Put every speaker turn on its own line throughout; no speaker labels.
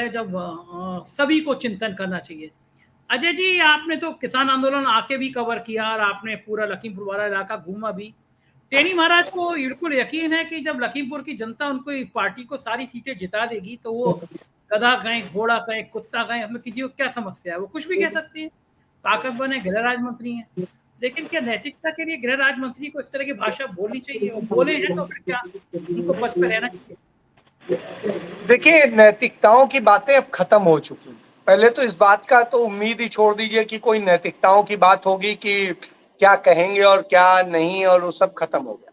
जब सभी को चिंतन करना चाहिए। अजय जी, आपने तो किसान आंदोलन आके भी कवर किया और आपने पूरा लखीमपुर वाला इलाका घूमा भी। टेनी महाराज को बिल्कुल यकीन है कि जब लखीमपुर की जनता उनको पार्टी को सारी सीटें जिता देगी तो वो गधा कहें, घोड़ा कहें, कुत्ता कहें, हमें किसी को क्या समस्या है, वो कुछ भी कह सकती है। ताकतवर है, गृह राज्य मंत्री हैं। लेकिन क्या नैतिकता के लिए गृह राज्य मंत्री को इस तरह की भाषा बोलनी चाहिए, और बोले हैं तो फिर क्या उनको पद पर रहना चाहिए?
देखिए, नैतिकताओं की बातें अब खत्म हो चुकी हैं। पहले तो इस बात का तो उम्मीद ही छोड़ दीजिए कि कोई नैतिकताओं की बात होगी कि क्या कहेंगे और क्या नहीं, और वो सब खत्म हो गया।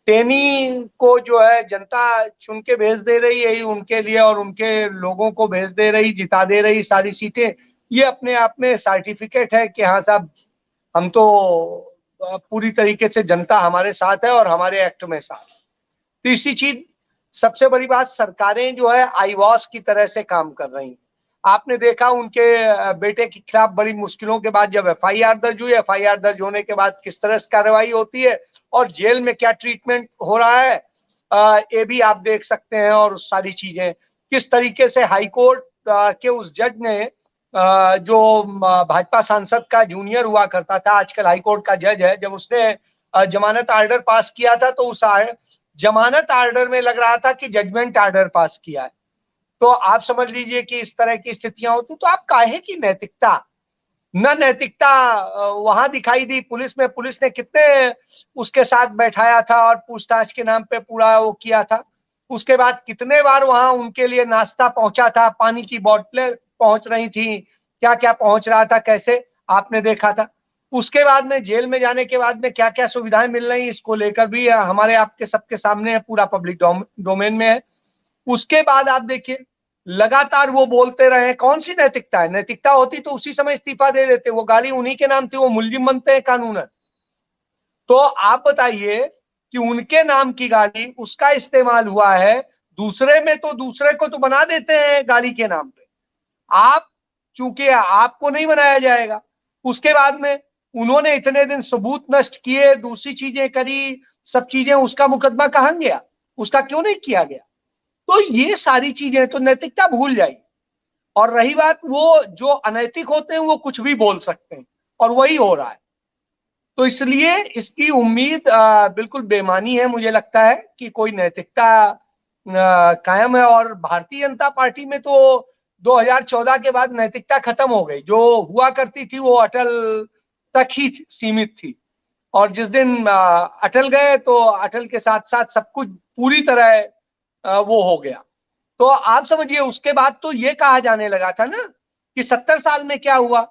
टेनी को जो है जनता चुन के भेज दे रही है उनके लिए, और उनके लोगों को भेज दे रही, जिता दे रही सारी सीटें। ये अपने आप में सर्टिफिकेट है कि हाँ साहब, हम तो पूरी तरीके से जनता हमारे साथ है और हमारे एक्ट में साथ। तीसरी चीज, सबसे बड़ी बात, सरकारें जो है आईवॉस की तरह से काम कर रही हैं। आपने देखा उनके बेटे के खिलाफ बड़ी मुश्किलों के बाद जब एफआईआर दर्ज हुई, एफआईआर दर्ज होने के बाद किस तरह से कार्रवाई होती है और जेल में क्या ट्रीटमेंट हो रहा है, ये भी आप देख सकते हैं। और सारी चीजें किस तरीके से हाईकोर्ट के उस जज ने, जो भाजपा सांसद का जूनियर हुआ करता था, आजकल हाईकोर्ट का जज है, जब उसने जमानत आर्डर पास किया था तो उस जमानत आर्डर में लग रहा था कि जजमेंट आर्डर पास किया है। तो आप समझ लीजिए कि इस तरह की स्थितियां होती, तो आप काहे की नैतिकता, न नैतिकता वहां दिखाई दी। पुलिस ने कितने उसके साथ बैठाया था और पूछताछ के नाम पे पूरा वो किया था। उसके बाद कितने बार वहां उनके लिए नाश्ता पहुंचा था, पानी की बोतलें पहुंच रही थी, क्या क्या पहुंच रहा था, कैसे आपने देखा था। उसके बाद में जेल में जाने के बाद में क्या क्या सुविधाएं मिल रही, इसको लेकर भी हमारे आपके सबके सामने है, पूरा पब्लिक डोमेन में है। उसके बाद आप देखिए, लगातार वो बोलते रहे। कौन सी नैतिकता है? नैतिकता होती तो उसी समय इस्तीफा दे देते, वो गाड़ी उन्हीं के नाम थी, वो मुलजिम बनते हैं कानूनन। तो आप बताइए कि उनके नाम की गाड़ी, उसका इस्तेमाल हुआ है, दूसरे में तो दूसरे को तो बना देते हैं गाड़ी के नाम पे। आप, चूंकि आपको नहीं बनाया जाएगा। उसके बाद में उन्होंने इतने दिन सबूत नष्ट किए, दूसरी चीजें करी, सब चीजें, उसका मुकदमा कहां गया? उसका क्यों नहीं किया गया? तो ये सारी चीजें तो नैतिकता भूल जाइए। और रही बात, वो जो अनैतिक होते हैं वो कुछ भी बोल सकते हैं, और वही हो रहा है। तो इसलिए इसकी उम्मीद बिल्कुल बेमानी है। मुझे लगता है कि कोई नैतिकता कायम है। और भारतीय जनता पार्टी में तो 2014 के बाद नैतिकता खत्म हो गई। जो हुआ करती थी वो अटल तक ही सीमित थी, और जिस दिन अटल गए तो अटल के साथ साथ सब कुछ पूरी तरह वो हो गया। तो आप समझिए, उसके बाद तो ये कहा जाने लगा था ना कि 70 साल में क्या हुआ।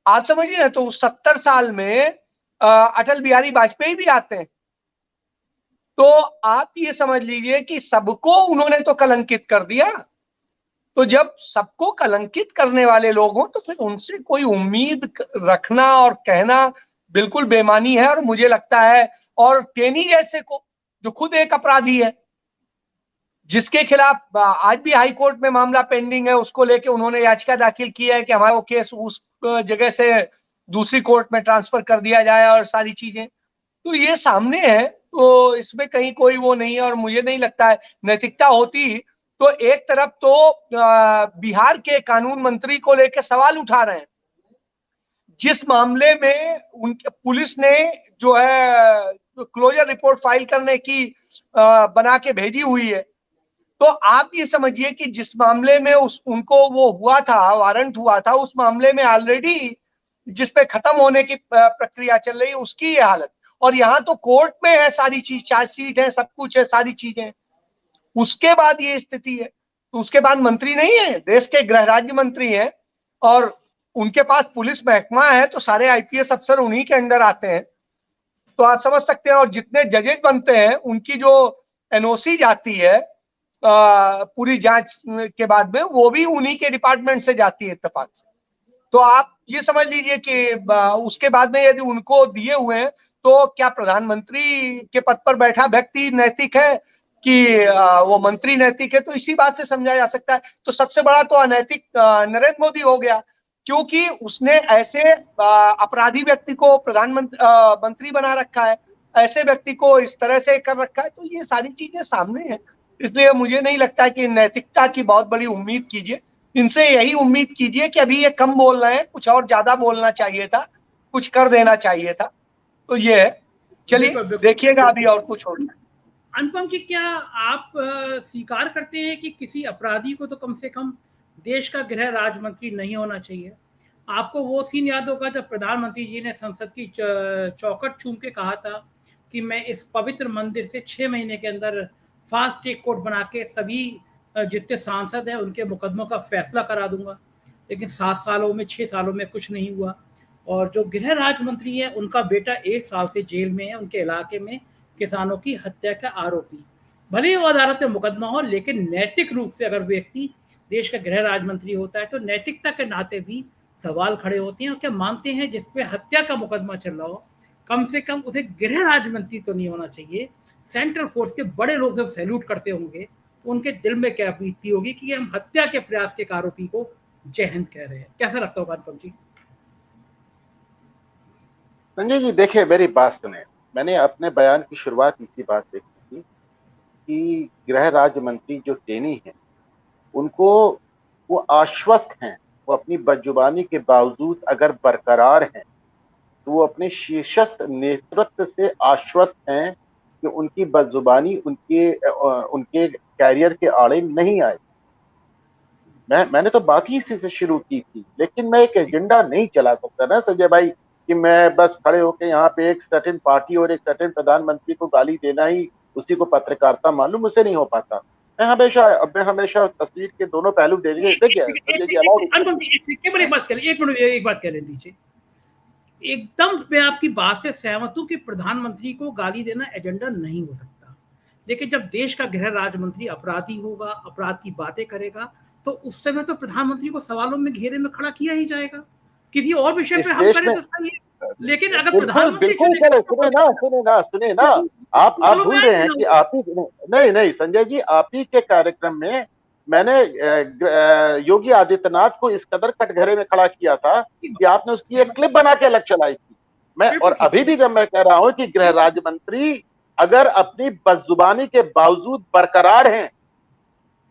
आप समझिए ना, तो उस 70 साल में अटल बिहारी वाजपेयी भी आते हैं। तो आप ये समझ लीजिए कि सबको उन्होंने तो कलंकित कर दिया। तो जब सबको कलंकित करने वाले लोग हों तो फिर उनसे कोई उम्मीद रखना और कहना बिल्कुल बेमानी है। और मुझे लगता है, और टेनी जैसे को, जो खुद एक अपराधी है, जिसके खिलाफ आज भी हाई कोर्ट में मामला पेंडिंग है, उसको लेके उन्होंने याचिका दाखिल की है कि हमारा वो केस उस जगह से दूसरी कोर्ट में ट्रांसफर कर दिया जाए और सारी चीजें। तो ये सामने है, तो इसमें कहीं कोई वो नहीं है। और मुझे नहीं लगता है नैतिकता होती तो एक तरफ तो बिहार के कानून मंत्री को लेकर सवाल उठा रहे हैं, जिस मामले में उनके पुलिस ने जो है क्लोजर रिपोर्ट फाइल करने की बना के भेजी हुई है। तो आप ये समझिए कि जिस मामले में उनको वो हुआ था, वारंट हुआ था, उस मामले में ऑलरेडी जिसपे खत्म होने की प्रक्रिया चल रही है, उसकी ये हालत। और यहाँ तो कोर्ट में है सारी चीज, चार्जशीट है, सब कुछ है, सारी चीजें। उसके बाद ये स्थिति है। तो उसके बाद मंत्री नहीं है, देश के गृह राज्य मंत्री हैं, और उनके पास पुलिस महकमा है, तो सारे आईपीएस अफसर उन्हीं के अंडर आते हैं। तो आप समझ सकते हैं। और जितने जजेज बनते हैं उनकी जो एनओसी जाती है पूरी जांच के बाद में, वो भी उन्हीं के डिपार्टमेंट से जाती है इत्तेफाक से। तो आप ये समझ लीजिए कि उसके बाद में यदि उनको दिए हुए हैं, तो क्या प्रधानमंत्री के पद पर बैठा व्यक्ति नैतिक है कि वो मंत्री नैतिक है? तो इसी बात से समझा जा सकता है। तो सबसे बड़ा तो अनैतिक नरेंद्र मोदी हो गया, क्योंकि उसने ऐसे अपराधी व्यक्ति को प्रधानमंत्री मंत्री बना रखा है। ऐसे व्यक्ति को इस तरह से कर रखा है, तो ये सारी चीजें सामने हैं। इसलिए मुझे नहीं लगता कि नैतिकता की बहुत बड़ी उम्मीद कीजिए। इनसे यही उम्मीद कीजिए कि अभी ये कम बोल रहे हैं, कुछ और ज्यादा बोलना चाहिए था, कुछ कर देना चाहिए था। तो ये है, चलिए देखिएगा अभी और कुछ होता है।
अनुपम जी, क्या आप स्वीकार करते हैं कि किसी अपराधी को तो कम से कम देश का गृह राज्य मंत्री नहीं होना चाहिए? आपको वो सीन याद होगा जब प्रधानमंत्री जी ने संसद की चौखट चूम के कहा था कि मैं इस पवित्र मंदिर से 6 महीने के अंदर फास्ट ट्रैक कोर्ट बना के सभी जितने सांसद हैं उनके मुकदमों का फैसला करा दूंगा। लेकिन 7 सालों में 6 सालों में कुछ नहीं हुआ। और जो गृह राज्य मंत्री है उनका बेटा 1 साल से जेल में है, उनके इलाके में किसानों की हत्या का आरोपी। भले ही वो अदालत में मुकदमा हो, लेकिन नैतिक रूप से अगर व्यक्ति देश का गृह राज्य मंत्री होता है तो नैतिकता के नाते भी सवाल खड़े होते हैं। और क्या मानते हैं जिस पे हत्या का मुकदमा चल रहा हो, कम से कम उसे गृह राज्य मंत्री तो नहीं होना चाहिए? सेंट्रल फोर्स के बड़े लोग जब सैल्यूट करते होंगे तो उनके दिल में क्या बीतती होगी कि हम हत्या के प्रयास के आरोपी को जय हिंद कह रहे हैं? कैसा लगता होगा अनुपम जी?
संजय जी देखिए, मेरी बात सुने। मैंने अपने बयान की शुरुआत इसी बात से की थी कि गृह राज्य मंत्री जो टेनी है उनको वो आश्वस्त हैं, वो अपनी बदजुबानी के बावजूद अगर बरकरार हैं तो वो अपने शीर्षस्थ नेतृत्व से आश्वस्त हैं कि उनकी बदजुबानी उनके कैरियर के आड़े नहीं आए। मैंने तो बाकी इसी से शुरू की थी, लेकिन मैं एक एजेंडा नहीं चला सकता ना संजय भाई कि मैं बस खड़े होकर यहाँ पे एक सर्टेन पार्टी और एक सर्टेन प्रधानमंत्री को गाली देना ही उसी को पत्रकारिता मालूम, मुझसे नहीं हो पाता। मैं हमेशा तस्वीर के दोनों पहलू देखिए।
एक बात कह लीजिए। एकदम मैं आपकी बात से सहमत हूं कि प्रधानमंत्री को गाली देना एजेंडा नहीं हो सकता, लेकिन जब देश का गृह राज्य मंत्री अपराधी होगा, अपराध की बातें करेगा, तो उस समय तो प्रधानमंत्री को सवालों में घेरे में खड़ा किया ही जाएगा। किसी और विषय पे हम करें तो सही है, लेकिन अगर प्रधानमंत्री
सुने ना, आप भूल रहे हैं कि आप ही नहीं संजय जी, आप ही के कार्यक्रम में मैंने योगी आदित्यनाथ को इस कदर कटघरे में खड़ा किया था कि आपने उसकी एक क्लिप बना के अलग चलाई थी। मैं और अभी भी जब मैं कह रहा हूं कि गृह राज्य मंत्री अगर अपनी बदजुबानी के बावजूद बरकरार हैं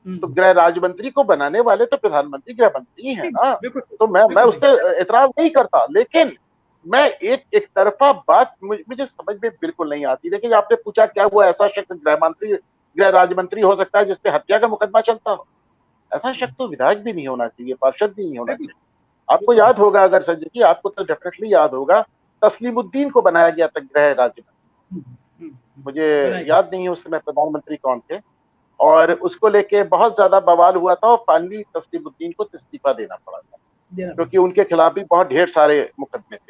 तो गृह राज्य मंत्री को बनाने वाले तो प्रधानमंत्री गृह मंत्री है ना। तो मैं उससे एतराज नहीं करता, लेकिन मैं एक तरफा बात मुझे समझ में बिल्कुल नहीं आती। देखिए, आपने पूछा क्या हुआ ऐसा शख्स गृह राज्य मंत्री हो सकता है जिसपे हत्या का मुकदमा चलता हो? ऐसा शख्स तो विधायक भी नहीं होना चाहिए, पार्षद भी नहीं होना चाहिए। आपको याद होगा, अगर संजय जी आपको तो डेफिनेटली याद होगा, तस्लीमुद्दीन को बनाया गया था गृह राज्य मंत्री। मुझे याद नहीं है उस समय प्रधानमंत्री कौन थे, और उसको लेके बहुत ज्यादा बवाल हुआ था और फाइनली तस्लीमुद्दीन को इस्तीफा देना पड़ा था क्योंकि उनके खिलाफ भी बहुत ढेर सारे मुकदमे थे।